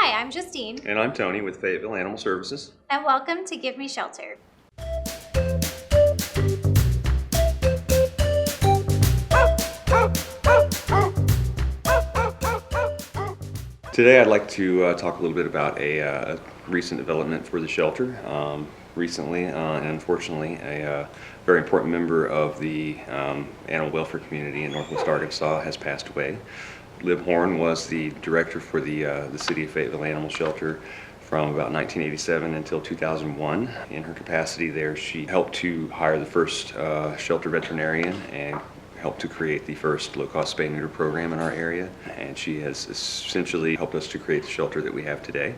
Hi, I'm Justine. And I'm Tony with Fayetteville Animal Services. And welcome to Give Me Shelter. Today I'd like to talk a little bit about a recent development for the shelter. Recently, and unfortunately, a very important member of the animal welfare community in Northwest Arkansas has passed away. Lib Horn was the director for the City of Fayetteville Animal Shelter from about 1987 until 2001. In her capacity there, she helped to hire the first shelter veterinarian and helped to create the first low-cost spay and neuter program in our area, and she has essentially helped us to create the shelter that we have today.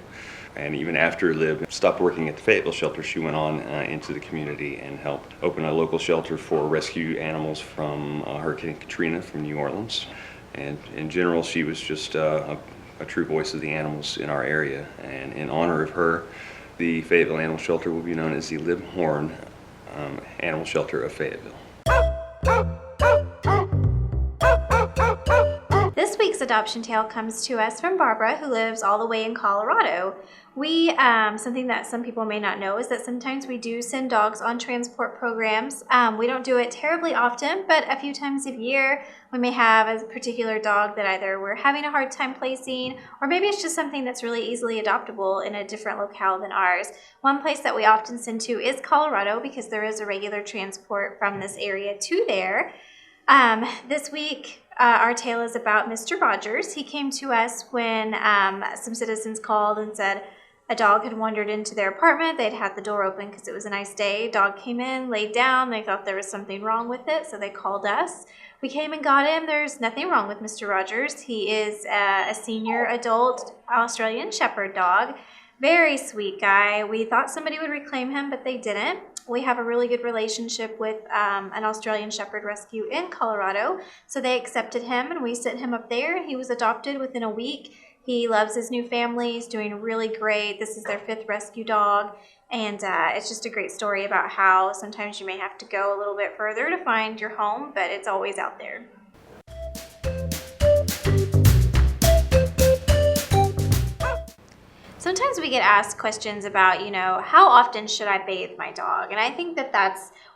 And even after Lib stopped working at the Fayetteville shelter, she went on into the community and helped open a local shelter for rescue animals from Hurricane Katrina from New Orleans. And in general, she was just a true voice of the animals in our area. And in honor of her, the Fayetteville Animal Shelter will be known as the Lib Horn Animal Shelter of Fayetteville. This week's adoption tale comes to us from Barbara, who lives all the way in Colorado. Something that some people may not know is that sometimes we do send dogs on transport programs. We don't do it terribly often, but a few times a year we may have a particular dog that either we're having a hard time placing, or maybe it's just something that's really easily adoptable in a different locale than ours. One place that we often send to is Colorado because there is a regular transport from this area to there. This week, our tale is about Mr. Rogers. He came to us when some citizens called and said a dog had wandered into their apartment. They'd had the door open because it was a nice day. Dog came in, laid down. They thought there was something wrong with it, so they called us. We came and got him. There's nothing wrong with Mr. Rogers. He is a senior adult Australian Shepherd dog. Very sweet guy. We thought somebody would reclaim him, but they didn't. We have a really good relationship with an Australian Shepherd rescue in Colorado, so they accepted him and we sent him up there. He was adopted within a week. He loves his new family. He's doing really great. This is their 5th rescue dog, and it's just a great story about how sometimes you may have to go a little bit further to find your home, but it's always out there. Sometimes we get asked questions about, how often should I bathe my dog? And I think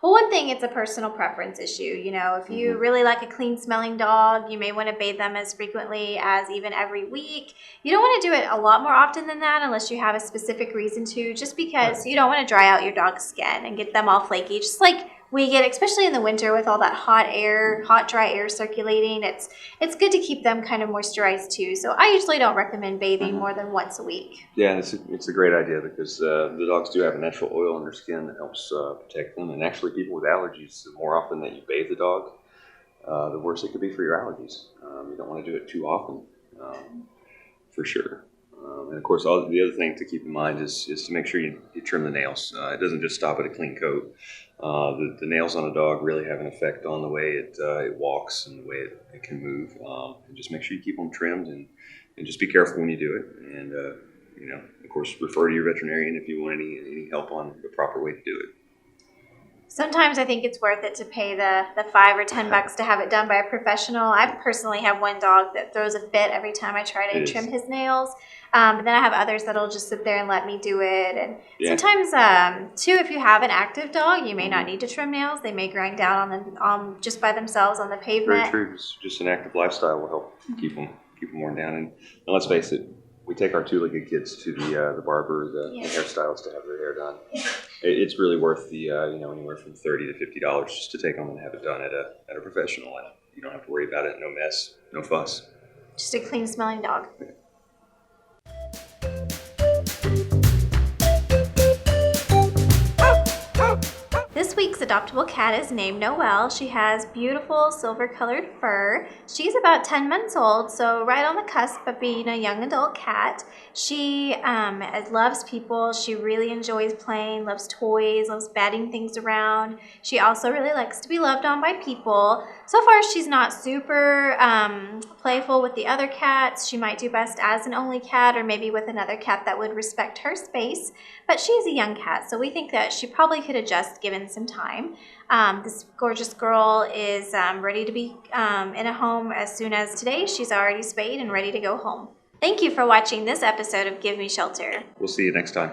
one thing, it's a personal preference issue. If you really like a clean smelling dog, you may want to bathe them as frequently as even every week. You don't want to do it a lot more often than that unless you have a specific reason to, just because you don't want to dry out your dog's skin and get them all flaky, just like we get, especially in the winter with all that hot, dry air circulating. It's good to keep them kind of moisturized too. So I usually don't recommend bathing more than once a week. Yeah, it's a great idea because the dogs do have a natural oil in their skin that helps protect them. And actually, people with allergies, the more often that you bathe the dog, the worse it could be for your allergies. You don't want to do it too often, for sure. And of course, the other thing to keep in mind is to make sure you trim the nails. It doesn't just stop at a clean coat. The nails on a dog really have an effect on the way it walks and the way it can move. And just make sure you keep them trimmed and just be careful when you do it. And of course, refer to your veterinarian if you want any help on the proper way to do it. Sometimes I think it's worth it to pay the $5 or $10 to have it done by a professional. I personally have one dog that throws a fit every time I try to trim his nails. But then I have others that'll just sit there and let me do it. And sometimes, too, if you have an active dog, you may not need to trim nails. They may grind down on them just by themselves on the pavement. Very true. Just an active lifestyle will help keep them worn down. And let's face it, we take our 2-legged kids to the barber, the hairstylist to have their hair done. It's really worth the anywhere from $30 to $50 just to take them and have it done at a professional. And you don't have to worry about it. No mess, no fuss. Just a clean smelling dog. This week's adoptable cat is named Noelle. She has beautiful silver-colored fur. She's about 10 months old, so right on the cusp of being a young adult cat. She loves people. She really enjoys playing, loves toys, loves batting things around. She also really likes to be loved on by people. So far, she's not super playful with the other cats. She might do best as an only cat or maybe with another cat that would respect her space. But she's a young cat, so we think that she probably could adjust given some time. This gorgeous girl is ready to be in a home as soon as today. She's already spayed and ready to go home. Thank you for watching this episode of Give Me Shelter. We'll see you next time.